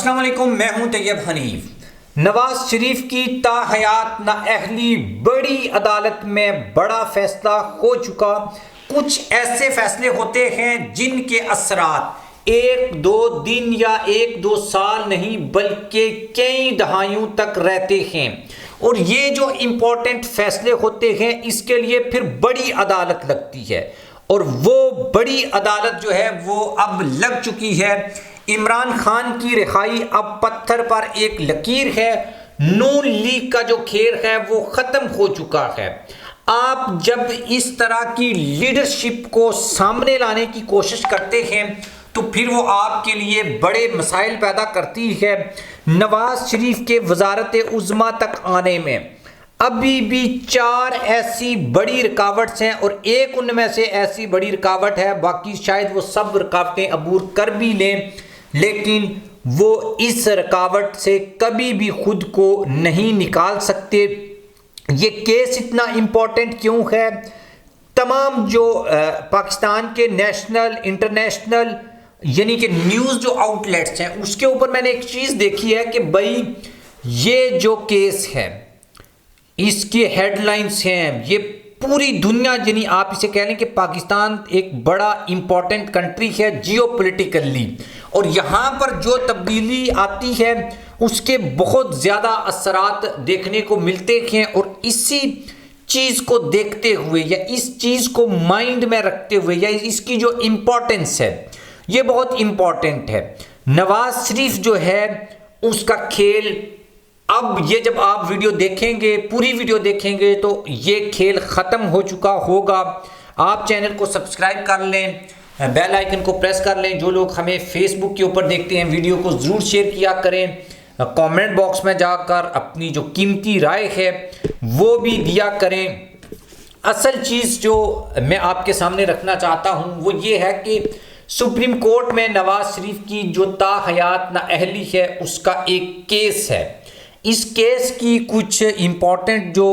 السلام علیکم، میں ہوں طیب حنیف۔ نواز شریف کی تاحیات نااہلی بڑی عدالت میں بڑا فیصلہ ہو چکا۔ کچھ ایسے فیصلے ہوتے ہیں جن کے اثرات ایک دو دن یا ایک دو سال نہیں بلکہ کئی دہائیوں تک رہتے ہیں، اور یہ جو امپورٹنٹ فیصلے ہوتے ہیں اس کے لیے پھر بڑی عدالت لگتی ہے، اور وہ بڑی عدالت جو ہے وہ اب لگ چکی ہے۔ عمران خان کی رہائی اب پتھر پر ایک لکیر ہے۔ نون لیگ کا جو کھیل ہے وہ ختم ہو چکا ہے۔ آپ جب اس طرح کی لیڈرشپ کو سامنے لانے کی کوشش کرتے ہیں تو پھر وہ آپ کے لیے بڑے مسائل پیدا کرتی ہے۔ نواز شریف کے وزارت عظمیٰ تک آنے میں ابھی بھی 4 ایسی بڑی رکاوٹس ہیں، اور ایک ان میں سے ایسی بڑی رکاوٹ ہے، باقی شاید وہ سب رکاوٹیں عبور کر بھی لیں، لیکن وہ اس رکاوٹ سے کبھی بھی خود کو نہیں نکال سکتے۔ یہ کیس اتنا امپورٹنٹ کیوں ہے؟ تمام جو پاکستان کے نیشنل انٹرنیشنل یعنی کہ نیوز جو آؤٹ لیٹس ہیں اس کے اوپر میں نے ایک چیز دیکھی ہے کہ بھائی یہ جو کیس ہے اس کی ہیڈ لائنز ہیں، یہ پوری دنیا یعنی آپ اسے کہہ لیں کہ پاکستان ایک بڑا امپورٹنٹ کنٹری ہے جیو پولیٹیکلی، اور یہاں پر جو تبدیلی آتی ہے اس کے بہت زیادہ اثرات دیکھنے کو ملتے ہیں، اور اسی چیز کو دیکھتے ہوئے یا اس چیز کو مائنڈ میں رکھتے ہوئے یا اس کی جو امپورٹنس ہے یہ بہت امپورٹنٹ ہے۔ نواز شریف جو ہے اس کا کھیل اب یہ جب آپ ویڈیو دیکھیں گے، پوری ویڈیو دیکھیں گے تو یہ کھیل ختم ہو چکا ہوگا۔ آپ چینل کو سبسکرائب کر لیں، بیل آئیکن کو پریس کر لیں۔ جو لوگ ہمیں فیس بک کے اوپر دیکھتے ہیں ویڈیو کو ضرور شیئر کیا کریں، کامنٹ باکس میں جا کر اپنی جو قیمتی رائے ہے وہ بھی دیا کریں۔ اصل چیز جو میں آپ کے سامنے رکھنا چاہتا ہوں وہ یہ ہے کہ سپریم کورٹ میں نواز شریف کی جو تاحیات نااہلی ہے اس کا ایک کیس ہے۔ اس کیس کی کچھ امپورٹنٹ جو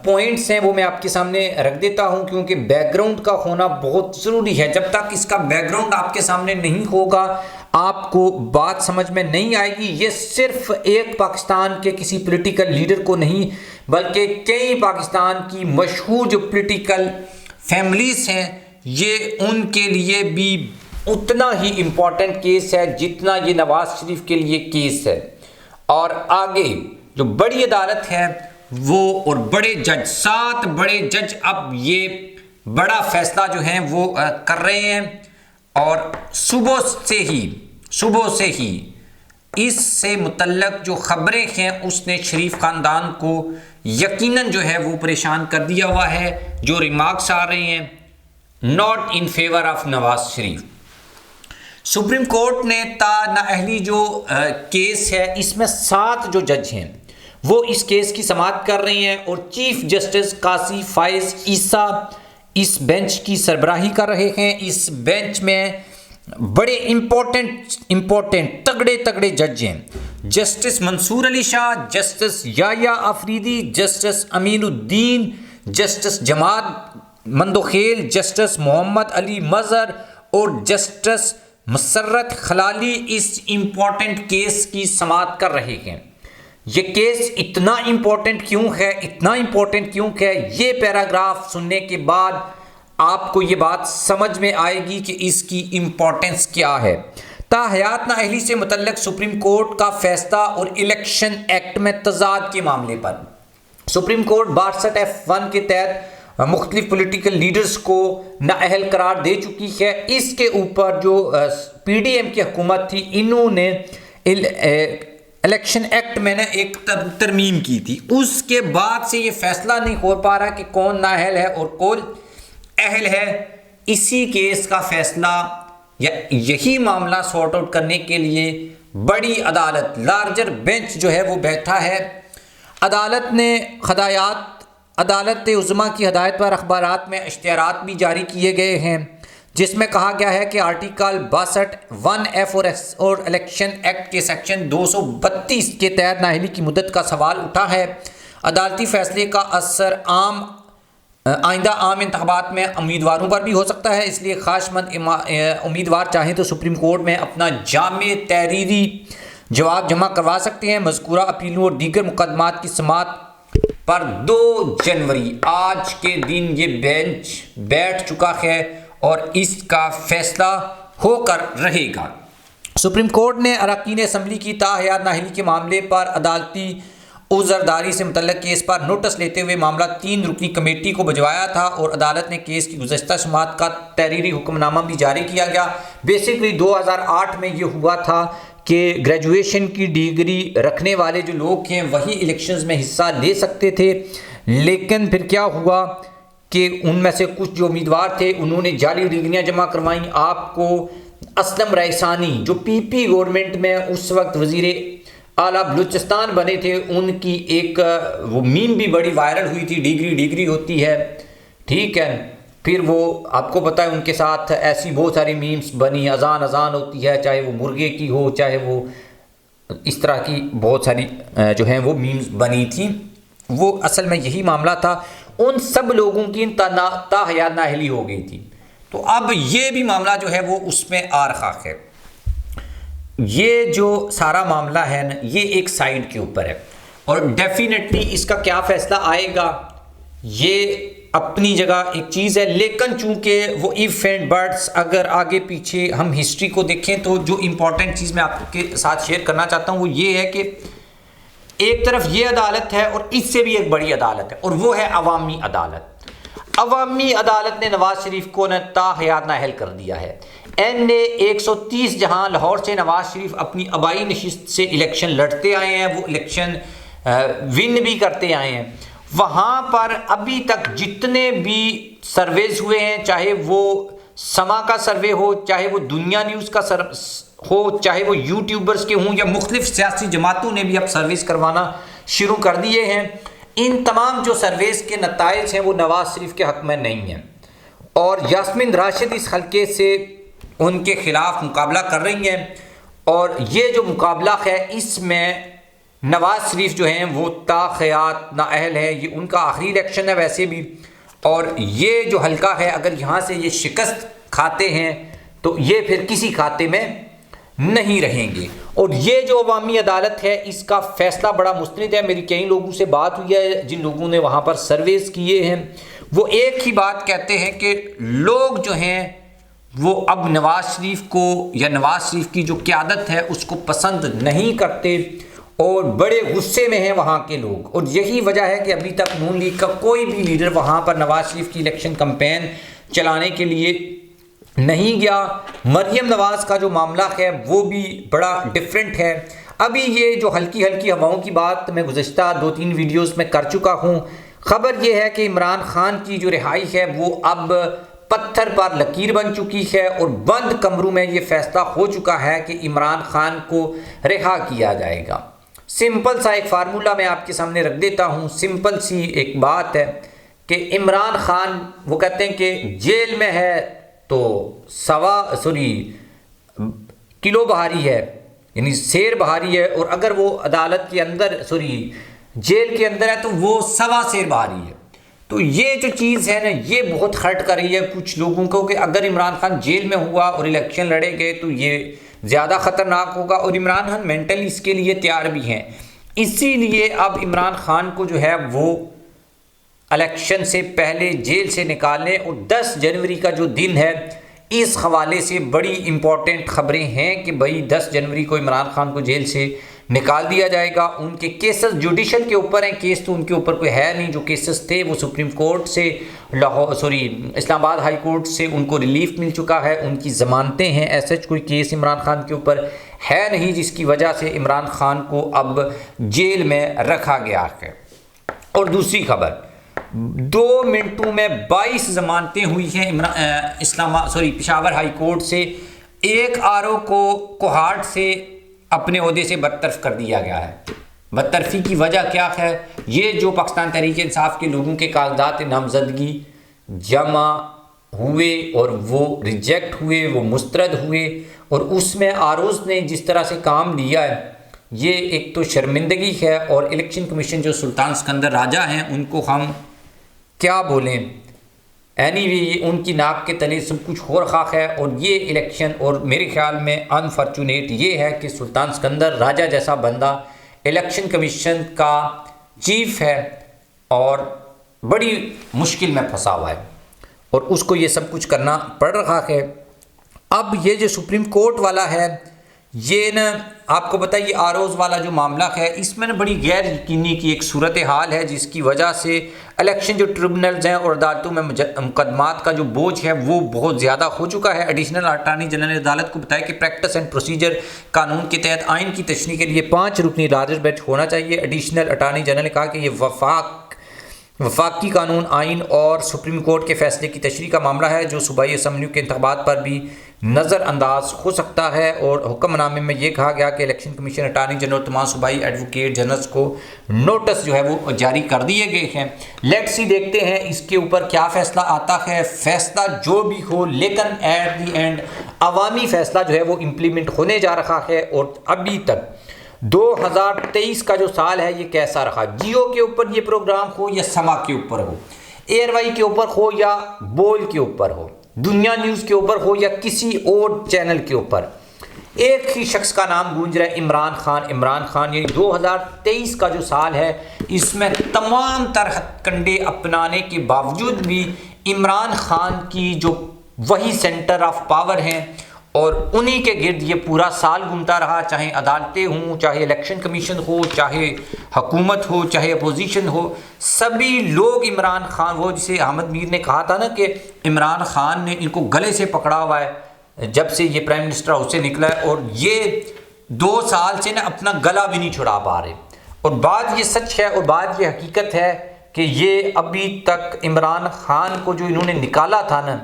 پوائنٹس ہیں وہ میں آپ کے سامنے رکھ دیتا ہوں، کیونکہ بیک گراؤنڈ کا ہونا بہت ضروری ہے۔ جب تک اس کا بیک گراؤنڈ آپ کے سامنے نہیں ہوگا آپ کو بات سمجھ میں نہیں آئے گی۔ یہ صرف ایک پاکستان کے کسی پولیٹیکل لیڈر کو نہیں بلکہ کئی پاکستان کی مشہور جو پولیٹیکل فیملیز ہیں یہ ان کے لیے بھی اتنا ہی امپورٹنٹ کیس ہے جتنا یہ نواز شریف کے لیے کیس ہے۔ اور آگے جو بڑی عدالت ہے وہ اور بڑے جج 7 بڑے جج اب یہ بڑا فیصلہ جو ہیں وہ کر رہے ہیں، اور صبح سے ہی اس سے متعلق جو خبریں ہیں اس نے شریف خاندان کو یقیناً جو ہے وہ پریشان کر دیا ہوا ہے۔ جو ریمارکس آ رہے ہیں not in favour of Nawaz Sharif. Supreme court نے تا نااہلی جو کیس ہے اس میں 7 جو جج ہیں وہ اس کیس کی سماعت کر رہے ہیں، اور چیف جسٹس قاضی فائز عیسیٰ اس بینچ کی سربراہی کر رہے ہیں۔ اس بینچ میں بڑے امپورٹنٹ تگڑے جج ہیں: جسٹس منصور علی شاہ، جسٹس یحییٰ آفریدی، جسٹس امین الدین، جسٹس جماعت مندوخیل، جسٹس محمد علی مظہر اور جسٹس مسرت خلالی اس امپورٹنٹ کیس کی سماعت کر رہے ہیں۔ یہ کیس اتنا امپورٹنٹ کیوں ہے؟ یہ پیراگراف سننے کے بعد آپ کو یہ بات سمجھ میں آئے گی کہ اس کی امپورٹنس کیا ہے۔ تاحیات نااہلی سے متعلق سپریم کورٹ کا فیصلہ اور الیکشن ایکٹ میں تضاد کے معاملے پر سپریم کورٹ 62F1 کے تحت مختلف پولیٹیکل لیڈرز کو نااہل قرار دے چکی ہے۔ اس کے اوپر جو پی ڈی ایم کی حکومت تھی انہوں نے الیکشن ایکٹ میں نے ایک ترمیم کی تھی، اس کے بعد سے یہ فیصلہ نہیں ہو پا رہا کہ کون نااہل ہے اور کون اہل ہے۔ اسی کیس کا فیصلہ یا یہی معاملہ سارٹ آؤٹ کرنے کے لیے بڑی عدالت لارجر بینچ جو ہے وہ بیٹھا ہے۔ عدالت عظمیٰ کی ہدایت پر اخبارات میں اشتہارات بھی جاری کیے گئے ہیں جس میں کہا گیا ہے کہ آرٹیکل 62(1)F اور الیکشن ایکٹ کے سیکشن 232 کے تحت نااہلی کی مدت کا سوال اٹھا ہے۔ عدالتی فیصلے کا اثر آئندہ عام انتخابات میں امیدواروں پر بھی ہو سکتا ہے، اس لیے خواہش مند امیدوار چاہیں تو سپریم کورٹ میں اپنا جامع تحریری جواب جمع کروا سکتے ہیں۔ مذکورہ اپیلوں اور دیگر مقدمات کی سماعت پر 2 جنوری آج کے دن یہ بینچ بیٹھ چکا ہے اور اس کا فیصلہ ہو کر رہے گا۔ سپریم کورٹ نے اراکین اسمبلی کی تاحیات نااہلی کے معاملے پر عدالتی عذرداری سے متعلق کیس پر نوٹس لیتے ہوئے معاملہ 3 رکنی کمیٹی کو بھجوایا تھا اور عدالت نے کیس کی گزشتہ سماعت کا تحریری حکم نامہ بھی جاری کیا گیا۔ بیسکلی 2008 میں یہ ہوا تھا کہ گریجویشن کی ڈگری رکھنے والے جو لوگ ہیں وہی الیکشنز میں حصہ لے سکتے تھے، لیکن پھر کیا ہوا کہ ان میں سے کچھ جو امیدوار تھے انہوں نے جعلی ڈگریاں جمع کروائیں۔ آپ کو اسلم ریسانی جو پی پی گورنمنٹ میں اس وقت وزیر اعلیٰ بلوچستان بنے تھے، ان کی ایک وہ میم بھی بڑی وائرل ہوئی تھی، ڈگری ہوتی ہے، ٹھیک ہے۔ پھر وہ آپ کو پتہ ہے ان کے ساتھ ایسی بہت ساری میمز بنی، اذان ہوتی ہے، چاہے وہ مرغے کی ہو، چاہے وہ اس طرح کی بہت ساری جو ہیں وہ میمز بنی تھیں۔ وہ اصل میں یہی معاملہ تھا، ان سب لوگوں کی تاحیات نااہلی ہو گئی تھی۔ تو اب یہ بھی معاملہ جو ہے وہ اس میں آ رہا ہے۔ یہ جو سارا معاملہ ہے نا، یہ ایک سائیڈ کے اوپر ہے اور ڈیفینیٹلی اس کا کیا فیصلہ آئے گا یہ اپنی جگہ ایک چیز ہے، لیکن چونکہ وہ ایف اینڈ بٹس اگر آگے پیچھے ہم ہسٹری کو دیکھیں تو جو امپورٹنٹ چیز میں آپ کے ساتھ شیئر کرنا چاہتا ہوں وہ یہ ہے کہ ایک طرف یہ عدالت ہے اور اس سے بھی ایک بڑی عدالت ہے اور وہ ہے عوامی عدالت۔ عوامی عدالت نے نواز شریف کو تاحیات نااہل کر دیا ہے۔ این اے 130 جہاں لاہور سے نواز شریف اپنی آبائی نشست سے الیکشن لڑتے آئے ہیں، وہ الیکشن ون بھی کرتے آئے ہیں، وہاں پر ابھی تک جتنے بھی سرویز ہوئے ہیں، چاہے وہ سما کا سروے ہو، چاہے وہ دنیا نیوز کا ہو، چاہے وہ یوٹیوبرز کے ہوں یا مختلف سیاسی جماعتوں نے بھی اب سرویز کروانا شروع کر دیے ہیں، ان تمام جو سرویز کے نتائج ہیں وہ نواز شریف کے حق میں نہیں ہیں اور یاسمین راشد اس حلقے سے ان کے خلاف مقابلہ کر رہی ہیں اور یہ جو مقابلہ ہے اس میں نواز شریف جو ہیں وہ تاحیات نااہل ہے۔ یہ ان کا آخری الیکشن ہے ویسے بھی، اور یہ جو حلقہ ہے اگر یہاں سے یہ شکست کھاتے ہیں تو یہ پھر کسی کھاتے میں نہیں رہیں گے۔ اور یہ جو عوامی عدالت ہے اس کا فیصلہ بڑا مستند ہے۔ میری کئی لوگوں سے بات ہوئی ہے جن لوگوں نے وہاں پر سرویز کیے ہیں، وہ ایک ہی بات کہتے ہیں کہ لوگ جو ہیں وہ اب نواز شریف کو یا نواز شریف کی جو قیادت ہے اس کو پسند نہیں کرتے اور بڑے غصے میں ہیں وہاں کے لوگ، اور یہی وجہ ہے کہ ابھی تک نون لیگ کا کوئی بھی لیڈر وہاں پر نواز شریف کی الیکشن کمپین چلانے کے لیے نہیں گیا۔ مریم نواز کا جو معاملہ ہے وہ بھی بڑا ڈیفرنٹ ہے۔ ابھی یہ جو ہلکی ہواؤں کی بات میں گزشتہ 2-3 ویڈیوز میں کر چکا ہوں، خبر یہ ہے کہ عمران خان کی جو رہائی ہے وہ اب پتھر پر لکیر بن چکی ہے اور بند کمروں میں یہ فیصلہ ہو چکا ہے کہ عمران خان کو رہا کیا جائے گا۔ سمپل سا ایک فارمولہ میں آپ کے سامنے رکھ دیتا ہوں، سمپل سی ایک بات ہے کہ عمران خان وہ کہتے ہیں کہ جیل میں ہے تو کلو بہاری ہے، یعنی سیر بہاری ہے، اور اگر وہ عدالت کے اندر جیل کے اندر ہے تو وہ سوا سیر بہاری ہے۔ تو یہ جو چیز ہے نا یہ بہت ہرٹ کر رہی ہے کچھ لوگوں کو کہ اگر عمران خان جیل میں ہوا اور الیکشن لڑے گئے تو یہ زیادہ خطرناک ہوگا، اور عمران خان مینٹلی اس کے لیے تیار بھی ہیں۔ اسی لیے اب عمران خان کو جو ہے وہ الیکشن سے پہلے جیل سے نکالنے، اور 10 جنوری کا جو دن ہے اس حوالے سے بڑی امپورٹنٹ خبریں ہیں کہ بھائی 10 جنوری کو عمران خان کو جیل سے نکال دیا جائے گا۔ ان کے کیسز جوڈیشل کے اوپر ہیں، کیس تو ان کے اوپر کوئی ہے نہیں، جو کیسز تھے وہ سپریم کورٹ سے اسلام آباد ہائی کورٹ سے ان کو ریلیف مل چکا ہے، ان کی ضمانتیں ہیں، ایسا کوئی کیس عمران خان کے اوپر ہے نہیں جس کی وجہ سے عمران خان کو اب جیل میں رکھا گیا ہے۔ اور دوسری خبر، 2 منٹوں میں 22 ضمانتیں ہوئی ہیں پشاور ہائی کورٹ سے۔ ایک RO کو کوہاٹ سے اپنے عہدے سے برطرف کر دیا گیا ہے۔ برطرفی کی وجہ کیا ہے؟ یہ جو پاکستان تحریک انصاف کے لوگوں کے کاغذات نامزدگی جمع ہوئے اور وہ ریجیکٹ ہوئے، وہ مسترد ہوئے، اور اس میں ROs نے جس طرح سے کام لیا ہے یہ ایک تو شرمندگی ہے، اور الیکشن کمیشن جو سلطان سکندر راجہ ہیں ان کو ہم کیا بولیں، اینی وے ان کی ناک کے تلے سب کچھ ہو رکھا ہے۔ اور یہ الیکشن، اور میرے خیال میں انفارچونیٹ یہ ہے کہ سلطان سکندر راجہ جیسا بندہ الیکشن کمیشن کا چیف ہے اور بڑی مشکل میں پھنسا ہوا ہے اور اس کو یہ سب کچھ کرنا پڑ رہا ہے۔ اب یہ جو سپریم کورٹ والا ہے، یہ نا آپ کو پتہ ہے، یہ آروز والا جو معاملہ ہے، اس میں نا بڑی غیر یقینی کی ایک صورتحال ہے، جس کی وجہ سے الیکشن جو ٹریبونلز ہیں اور عدالتوں میں مقدمات کا جو بوجھ ہے وہ بہت زیادہ ہو چکا ہے۔ ایڈیشنل اٹارنی جنرل نے عدالت کو بتایا کہ پریکٹس اینڈ پروسیجر قانون کے تحت آئین کی تشریح کے لیے 5 رکنی لارجر بینچ ہونا چاہیے۔ ایڈیشنل اٹارنی جنرل نے کہا کہ یہ وفاقی قانون، آئین اور سپریم کورٹ کے فیصلے کی تشریح کا معاملہ ہے جو صوبائی اسمبلیوں کے انتخابات پر بھی نظر انداز ہو سکتا ہے۔ اور حکم نامے میں یہ کہا گیا کہ الیکشن کمیشن، اٹارنی جنرل، تمام صوبائی ایڈوکیٹ جنرلز کو نوٹس جو ہے وہ جاری کر دیے گئے ہیں۔ لیٹس سی دیکھتے ہیں اس کے اوپر کیا فیصلہ آتا ہے۔ فیصلہ جو بھی ہو، لیکن ایٹ دی اینڈ عوامی فیصلہ جو ہے وہ امپلیمنٹ ہونے جا رہا ہے۔ اور ابھی تک 2023 کا جو سال ہے یہ کیسا رہا، جیو کے اوپر یہ پروگرام ہو یا سما کے اوپر ہو، ایئر وائی کے اوپر ہو یا بول کے اوپر ہو، دنیا نیوز کے اوپر ہو یا کسی اور چینل کے اوپر، ایک ہی شخص کا نام گونج رہا ہے، عمران خان۔ عمران خان، یہ 2023 کا جو سال ہے اس میں تمام تر ہتھ کنڈے اپنانے کے باوجود بھی عمران خان کی جو وہی سینٹر آف پاور ہیں اور انہی کے گرد یہ پورا سال گھومتا رہا، چاہے عدالتیں ہوں، چاہے الیکشن کمیشن ہو، چاہے حکومت ہو، چاہے اپوزیشن ہو، سبھی لوگ عمران خان، وہ جسے احمد میر نے کہا تھا نا کہ عمران خان نے ان کو گلے سے پکڑا ہوا ہے جب سے یہ پرائم منسٹر ہاؤس سے نکلا ہے، اور یہ 2 سال سے نا اپنا گلا بھی نہیں چھڑا پا رہے۔ اور بات یہ سچ ہے اور بات یہ حقیقت ہے کہ یہ ابھی تک عمران خان کو جو انہوں نے نکالا تھا نا،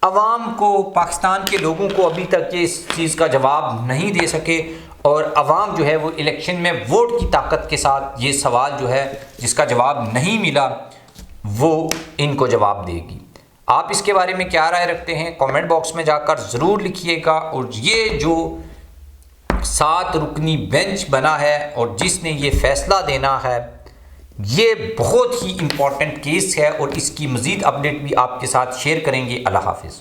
عوام کو، پاکستان کے لوگوں کو ابھی تک یہ اس چیز کا جواب نہیں دے سکے، اور عوام جو ہے وہ الیکشن میں ووٹ کی طاقت کے ساتھ یہ سوال جو ہے جس کا جواب نہیں ملا وہ ان کو جواب دے گی۔ آپ اس کے بارے میں کیا رائے رکھتے ہیں کامنٹ باکس میں جا کر ضرور لکھیے گا۔ اور یہ جو 7 رکنی بینچ بنا ہے اور جس نے یہ فیصلہ دینا ہے، یہ بہت ہی امپورٹنٹ کیس ہے اور اس کی مزید اپڈیٹ بھی آپ کے ساتھ شیئر کریں گے۔ اللہ حافظ۔